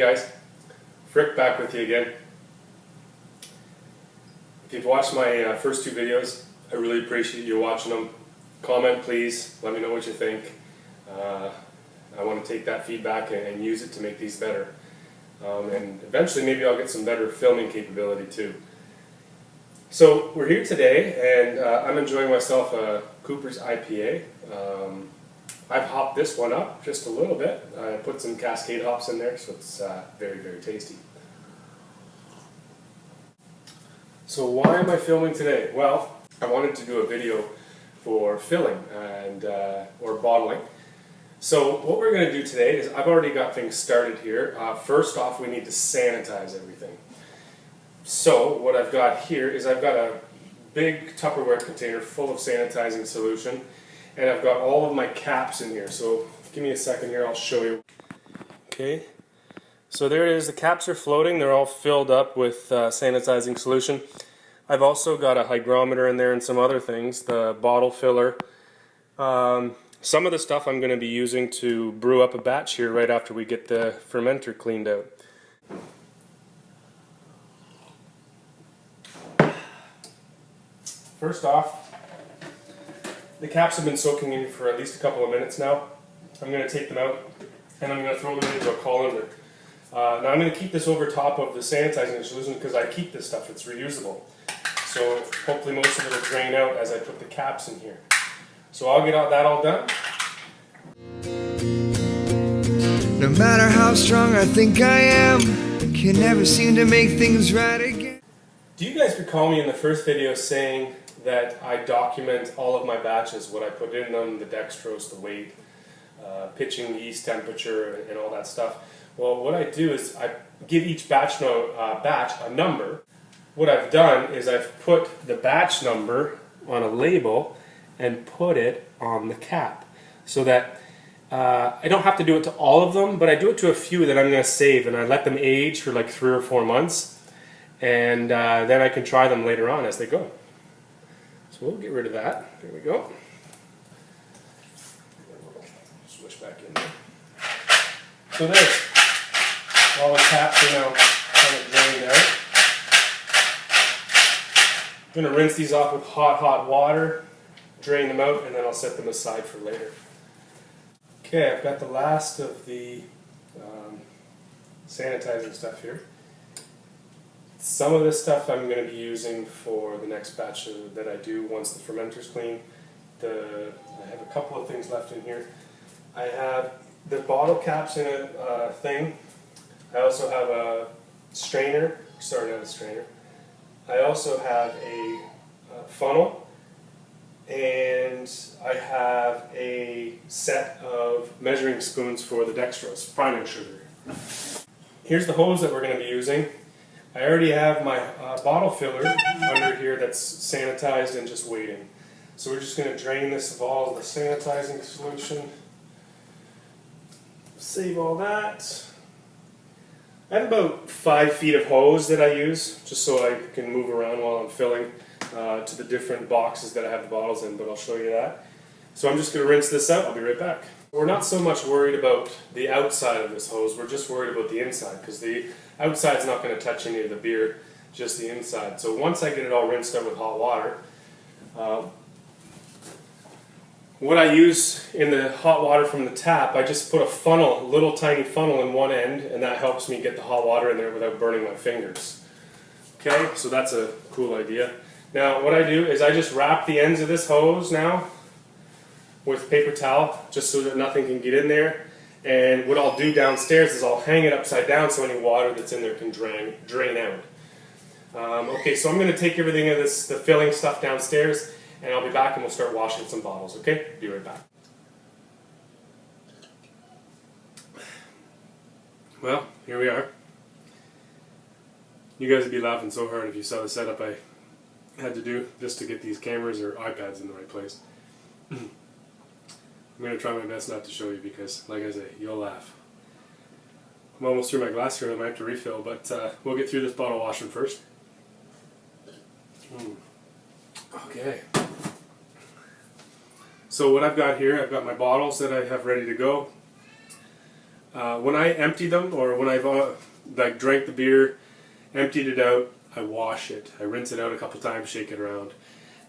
guys, Frick back with you again. If you've watched my first two videos, I really appreciate you watching them. Comment please, let me know what you think. I want to take that feedback and use it to make these better. And eventually maybe I'll get some better filming capability too. So we're here today and I'm enjoying myself a Cooper's IPA. I've hopped this one up just a little bit. I put some Cascade hops in there, so it's very, very tasty. So why am I filming today? Well, I wanted to do a video for filling and or bottling. So what we're going to do today is I've already got things started here. First off, we need to sanitize everything. So what I've got here is I've got a big Tupperware container full of sanitizing solution, and I've got all of my caps in here. So give me a second here, I'll show you. Okay, so there it is. The caps are floating. They're all filled up with sanitizing solution. I've also got a hygrometer in there and some other things, the bottle filler. Some of the stuff I'm going to be using to brew up a batch here right after we get the fermenter cleaned out. First off, the caps have been soaking in for at least a couple of minutes now. I'm going to take them out and I'm going to throw them into a colander. Now I'm going to keep this over top of the sanitizing solution because I keep this stuff, it's reusable. So hopefully most of it will drain out as I put the caps in here. So I'll get that all done. No matter how strong I think I am, can never seem to make things right again. Do you guys recall me in the first video saying that I document all of my batches, what I put in them, the dextrose, the weight, pitching, the yeast temperature, and all that stuff? Well, what I do is I give each batch a number. What I've done is I've put the batch number on a label and put it on the cap so that I don't have to do it to all of them, but I do it to a few that I'm going to save, and I let them age for like 3 or 4 months, and then I can try them later on as they go. So we'll get rid of that. There we go. Switch back in there. So there, all the caps are now kind of drained out. I'm going to rinse these off with hot water, drain them out, and then I'll set them aside for later. Okay, I've got the last of the sanitizing stuff here. Some of this stuff I'm going to be using for the next batch that I do once the fermenter's clean. I have a couple of things left in here. I have the bottle caps in a thing. I also have a strainer, sorry, not a strainer. I also have a funnel, and I have a set of measuring spoons for the dextrose, fining sugar. Here's the hose that we're going to be using. I already have my bottle filler under here that's sanitized and just waiting. So we're just going to drain this of all of the sanitizing solution. Save all that. I have about 5 feet of hose that I use, just so I can move around while I'm filling to the different boxes that I have the bottles in, but I'll show you that. So I'm just going to rinse this out, I'll be right back. We're not so much worried about the outside of this hose, we're just worried about the inside, because the outside's not going to touch any of the beer, just the inside. So once I get it all rinsed out with hot water, what I use in the hot water from the tap, I just put a little tiny funnel in one end, and that helps me get the hot water in there without burning my fingers. Okay, so that's a cool idea. Now what I do is I just wrap the ends of this hose now with paper towel, just so that nothing can get in there. And what I'll do downstairs is I'll hang it upside down so any water that's in there can drain out. Okay, so I'm going to take everything of the filling stuff downstairs, and I'll be back and we'll start washing some bottles, okay? Be right back. Well, here we are. You guys would be laughing so hard if you saw the setup I had to do just to get these cameras or iPads in the right place. I'm going to try my best not to show you because, like I say, you'll laugh. I'm almost through my glass here, I might have to refill, but we'll get through this bottle washing first. Okay. So what I've got here, I've got my bottles that I have ready to go. when I empty them, or when I've like drank the beer, emptied it out, I wash it. I rinse it out a couple times, shake it around,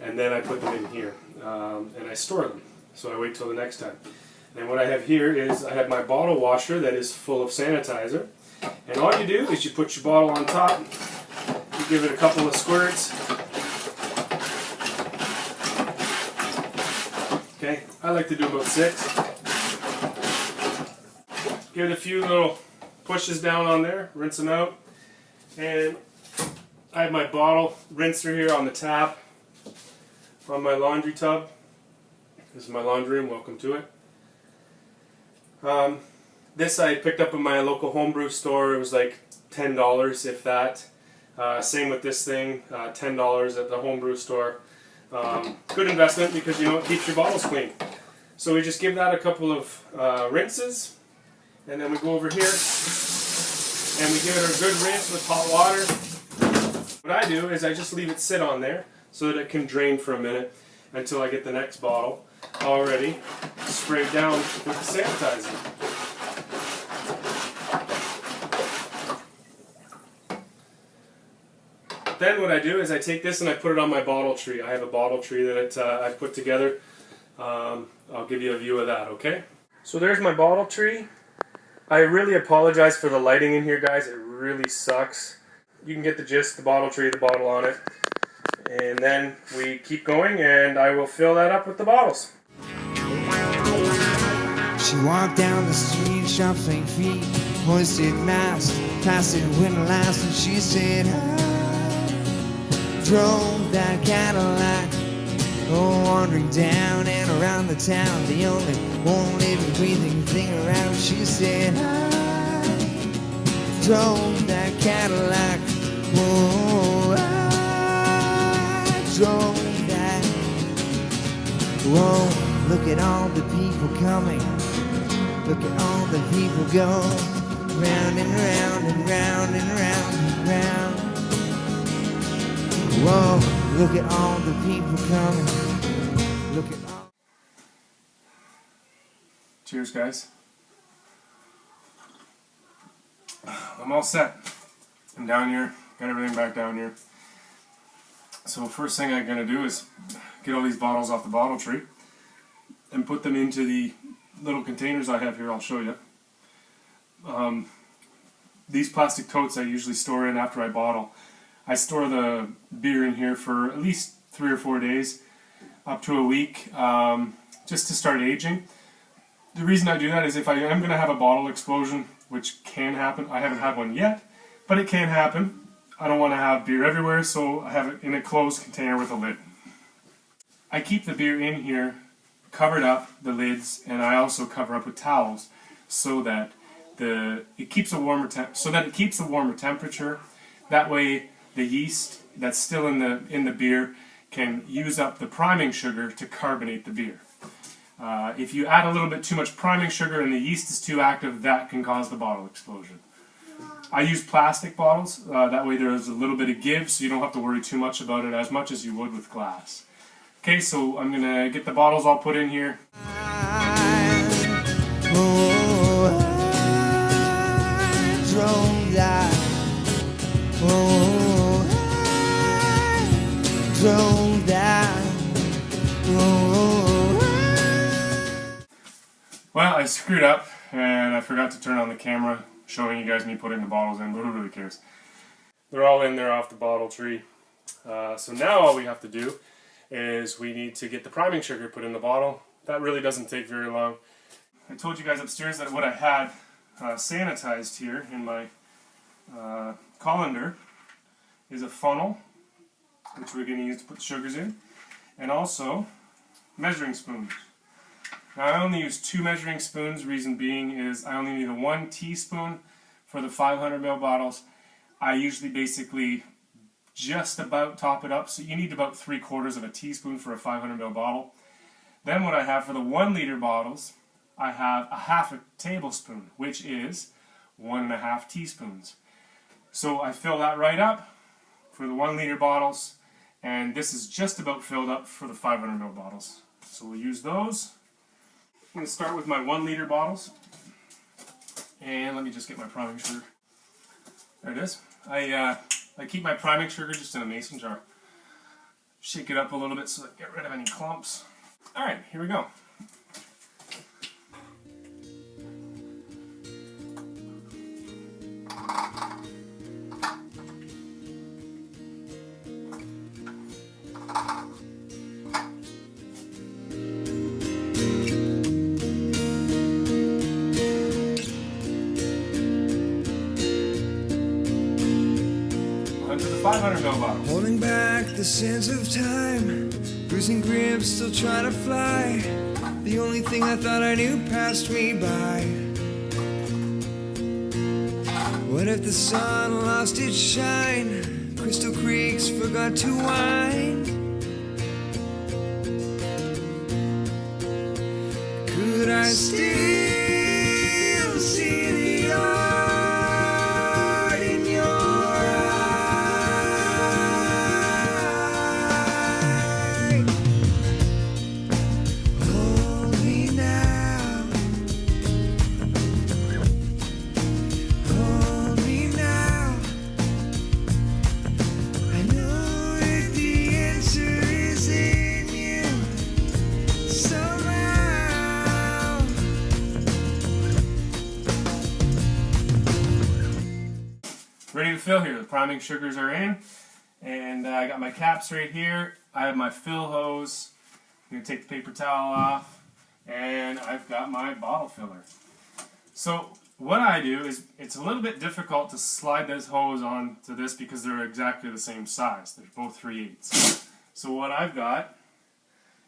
and then I put them in here, and I store them. So I wait till the next time. And what I have here is I have my bottle washer that is full of sanitizer, and all you do is you put your bottle on top, you give it a couple of squirts. Okay, I like to do about 6. Give it a few little pushes down on there, rinse them out, and I have my bottle rinser here on the tap on my laundry tub. This is my laundry room, welcome to it. This I picked up in my local homebrew store. It was like $10, if that. Same with this thing, $10 at the homebrew store. Good investment because, you know, it keeps your bottles clean. So we just give that a couple of rinses, and then we go over here and we give it a good rinse with hot water. What I do is I just leave it sit on there so that it can drain for a minute until I get the next bottle already sprayed down with the sanitizer. Then what I do is I take this and I put it on my bottle tree. I have a bottle tree that I've put together. I'll give you a view of that, okay? So there's my bottle tree. I really apologize for the lighting in here, guys. It really sucks. You can get the gist, the bottle tree, the bottle on it. And then we keep going, and I will fill that up with the bottles. She walked down the street, shuffling feet, hoisted mask, past it went last, and she said, I drove that Cadillac, oh, wandering down and around the town, the only one living, breathing thing around. She said, I drove that Cadillac, oh, I drove that. Whoa, look at all the people coming, look at all the people go, round and round and round and round and round. Whoa, look at all the people coming, look at all. Cheers, guys. I'm all set. I'm down here, got everything back down here. So first thing I'm going to do is get all these bottles off the bottle tree and put them into the little containers I have here. I'll show you. These plastic totes I usually store in after I bottle. I store the beer in here for at least 3 or 4 days, up to a week, just to start aging. The reason I do that is if I am going to have a bottle explosion, which can happen. I haven't had one yet, but it can happen. I don't want to have beer everywhere, so I have it in a closed container with a lid. I keep the beer in here, covered up, the lids, and I also cover up with towels so that it keeps a warmer temperature. That way, the yeast that's still in the beer can use up the priming sugar to carbonate the beer. If you add a little bit too much priming sugar and the yeast is too active, that can cause the bottle explosion. I use plastic bottles, that way there's a little bit of give, so you don't have to worry too much about it, as much as you would with glass. Okay, so I'm going to get the bottles all put in here. Well, I screwed up, and I forgot to turn on the camera, showing you guys me putting the bottles in, but who really cares? They're all in there off the bottle tree. So now all we have to do is we need to get the priming sugar put in the bottle. That really doesn't take very long. I told you guys upstairs that what I had sanitized here in my colander is a funnel, which we're going to use to put the sugars in, and also measuring spoons. Now I only use 2 measuring spoons, reason being is I only need a 1 teaspoon for the 500 ml bottles. I usually basically just about top it up, so you need about 3/4 of a teaspoon for a 500 ml bottle. Then what I have for the 1 liter bottles, I have a 1/2 tablespoon, which is 1.5 teaspoons. So I fill that right up for the 1 liter bottles, and this is just about filled up for the 500 ml bottles. So we'll use those. I'm going to start with my 1 liter bottles, And let me just get my priming sugar. There it is. I keep my priming sugar just in a mason jar. Shake it up a little bit so that I get rid of any clumps. Alright, here we go. To the 500 ml bottle. Holding back the sands of time, losing grip, still trying to fly. The only thing I thought I knew passed me by. What if the sun lost its shine? Crystal creeks forgot to wind. Could I still see the art in your eye? Hold me now. Hold me now. I know that the answer is in you somehow. Ready to fill here. The priming sugars are in, and I got my caps right here. I have my fill hose. I'm going to take the paper towel off, and I've got my bottle filler. So what I do is, it's a little bit difficult to slide this hose onto this because they're exactly the same size. They're both 3/8. So what I've got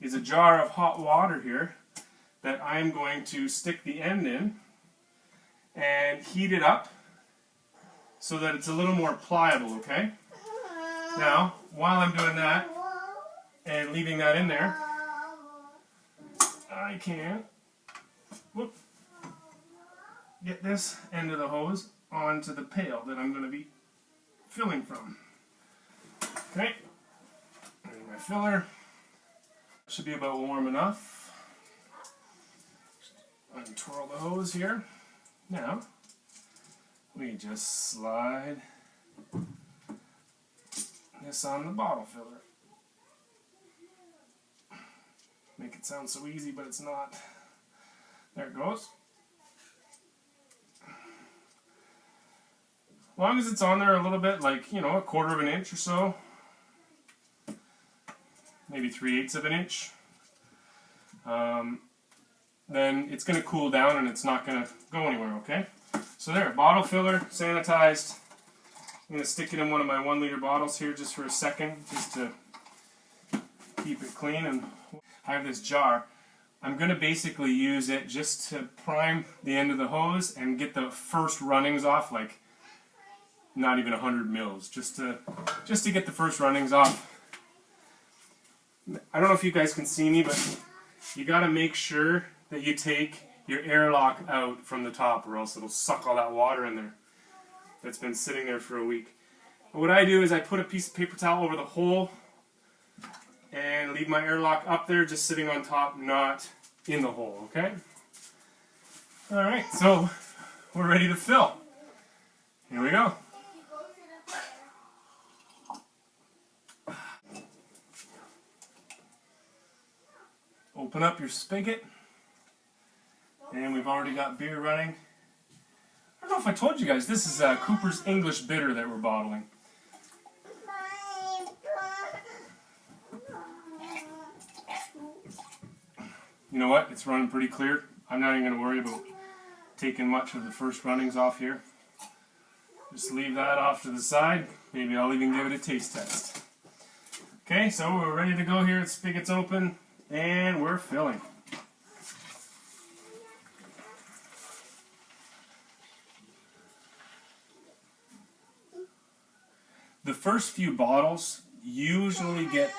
is a jar of hot water here that I'm going to stick the end in and heat it up so that it's a little more pliable, okay? Now, while I'm doing that and leaving that in there, I can get this end of the hose onto the pail that I'm going to be filling from. Okay, there's my filler. Should be about warm enough. Just untwirl the hose here. Now, we just slide this on the bottle filler. Make it sound so easy, but it's not. There it goes. As long as it's on there a little bit, like, you know, a 1/4 of an inch or so, maybe 3/8 of an inch, then it's going to cool down and it's not going to go anywhere, okay? So there, bottle filler, sanitized. I'm going to stick it in one of my 1 liter bottles here just for a second, just to keep it clean. And I have this jar. I'm going to basically use it just to prime the end of the hose and get the first runnings off, like not even 100 mils, just to get the first runnings off. I don't know if you guys can see me, but you got to make sure that you take your airlock out from the top, or else it'll suck all that water in there that's been sitting there for a week. But what I do is I put a piece of paper towel over the hole and leave my airlock up there, just sitting on top, not in the hole, okay? Alright, so we're ready to fill. Here we go. Open up your spigot, and we've already got beer running. I don't know if I told you guys, this is Cooper's English Bitter that we're bottling. You know what? It's running pretty clear. I'm not even going to worry about taking much of the first runnings off here. Just leave that off to the side. Maybe I'll even give it a taste test. Okay, so we're ready to go here. The spigot's open, and we're filling. The first few bottles usually get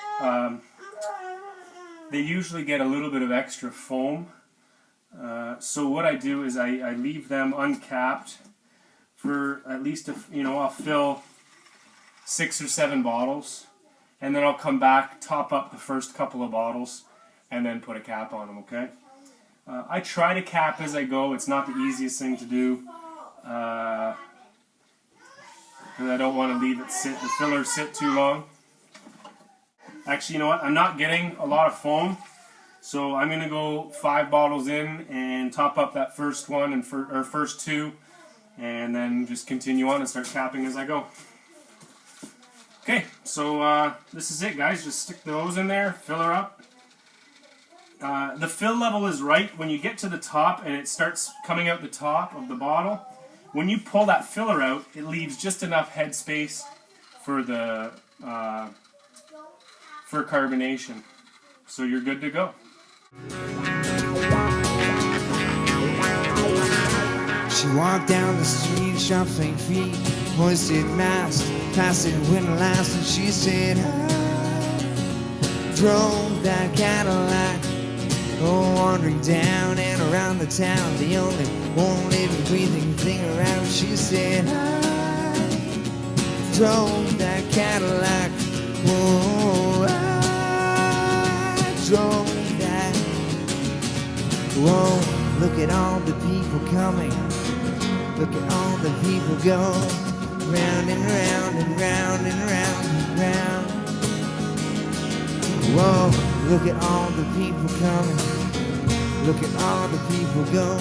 they usually get a little bit of extra foam. So what I do is I leave them uncapped for at least I'll fill 6 or 7 bottles, and then I'll come back, top up the first couple of bottles, and then put a cap on them. Okay. I try to cap as I go. It's not the easiest thing to do. because I don't want to leave it the filler sit too long. Actually, you know what? I'm not getting a lot of foam, so I'm going to go 5 bottles in and top up that first one and first 2, and then just continue on and start capping as I go. Okay, so this is it, guys. Just stick those in there, fill her up. The fill level is right when you get to the top and it starts coming out the top of the bottle. When you pull that filler out, it leaves just enough head space for the for carbonation. So you're good to go. She walked down the street, shuffling feet, hoisted mast, plastic windlass, and she said, I drove that Cadillac, oh, wandering down and around the town, the only one living, breathing thing around. She said, I drove that Cadillac, oh, I drove that. Whoa, look at all the people coming, look at all the people go, round and round and round and round and round. Whoa, look at all the people coming, look at all the people go,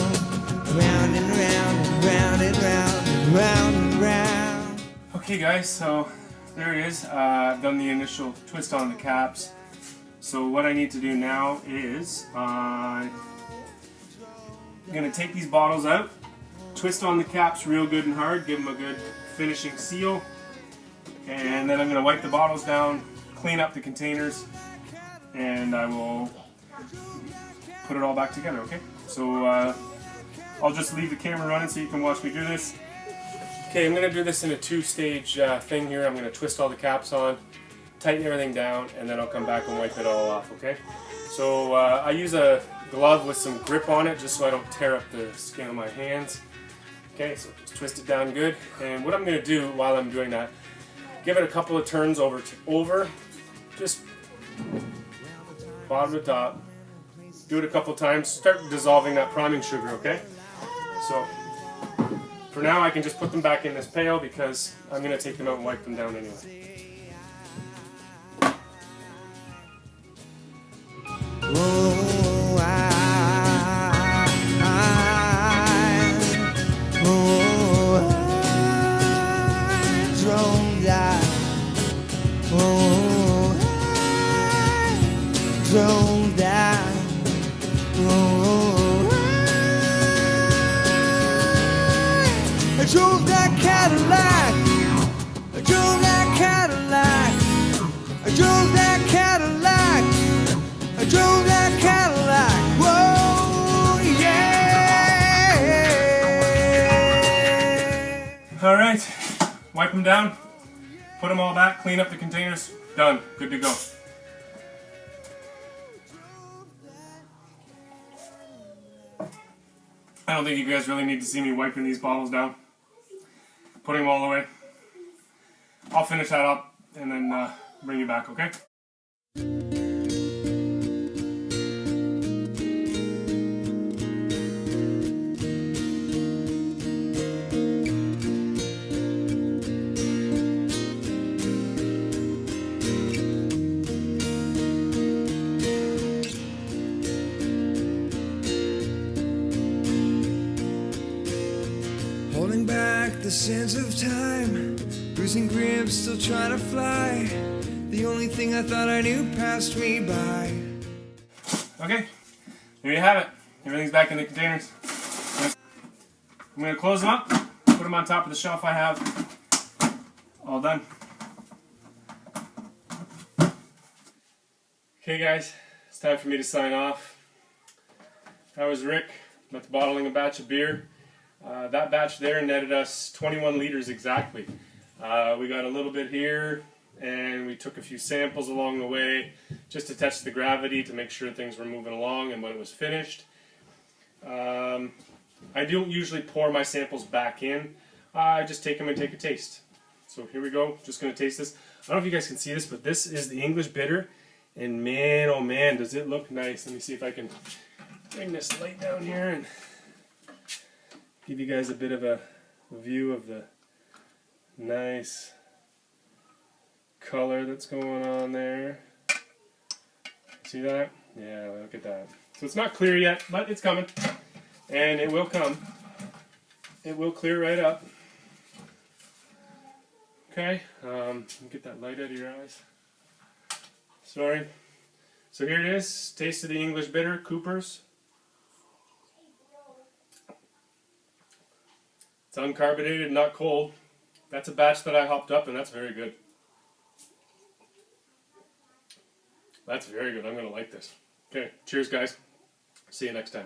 round and round and round and round and round and round. Okay guys, so there it is. I've done the initial twist on the caps. So what I need to do now is I'm going to take these bottles out, twist on the caps real good and hard, give them a good finishing seal, and then I'm going to wipe the bottles down, clean up the containers, and I will put it all back together, okay? So I'll just leave the camera running so you can watch me do this. Okay, I'm going to do this in a 2-stage thing here. I'm going to twist all the caps on, tighten everything down, and then I'll come back and wipe it all off, okay? So I use a glove with some grip on it just so I don't tear up the skin of my hands. Okay, so just twist it down good. And what I'm going to do while I'm doing that, give it a couple of turns over, just bottom to top. Do it a couple times. Start dissolving that priming sugar, okay? So for now I can just put them back in this pail because I'm going to take them out and wipe them down anyway. Oh, I drove that. Oh, I drove that. Oh, I drove that Cadillac. I drove that Cadillac. I drove that Cadillac. I drove that Cadillac. Whoa, yeah. All right, wipe them down, put them all back, clean up the containers, done, good to go. I don't think you guys really need to see me wiping these bottles down, putting them all away. I'll finish that up and then bring you back, okay? Holding back the sands of time, losing grip, still trying to fly. The only thing I thought I knew passed me by. Okay, there you have it. Everything's back in the containers. I'm going to close them up, put them on top of the shelf I have. All done. Okay guys, it's time for me to sign off. That was Rick with bottling a batch of beer. That batch there netted us 21 liters exactly. We got a little bit here, and we took a few samples along the way just to test the gravity to make sure things were moving along and when it was finished. I don't usually pour my samples back in. I just take them and take a taste. So here we go, just going to taste this. I don't know if you guys can see this, but this is the English bitter, and man, oh man, does it look nice. Let me see if I can bring this light down here and give you guys a bit of a view of the nice color that's going on there. See that? Yeah, look at that. So it's not clear yet, but it's coming. And it will come. It will clear right up. Okay, get that light out of your eyes. Sorry. So here it is. Taste of the English Bitter, Cooper's. It's uncarbonated, not cold. That's a batch that I hopped up, and that's very good. That's very good. I'm going to like this. Okay, cheers, guys. See you next time.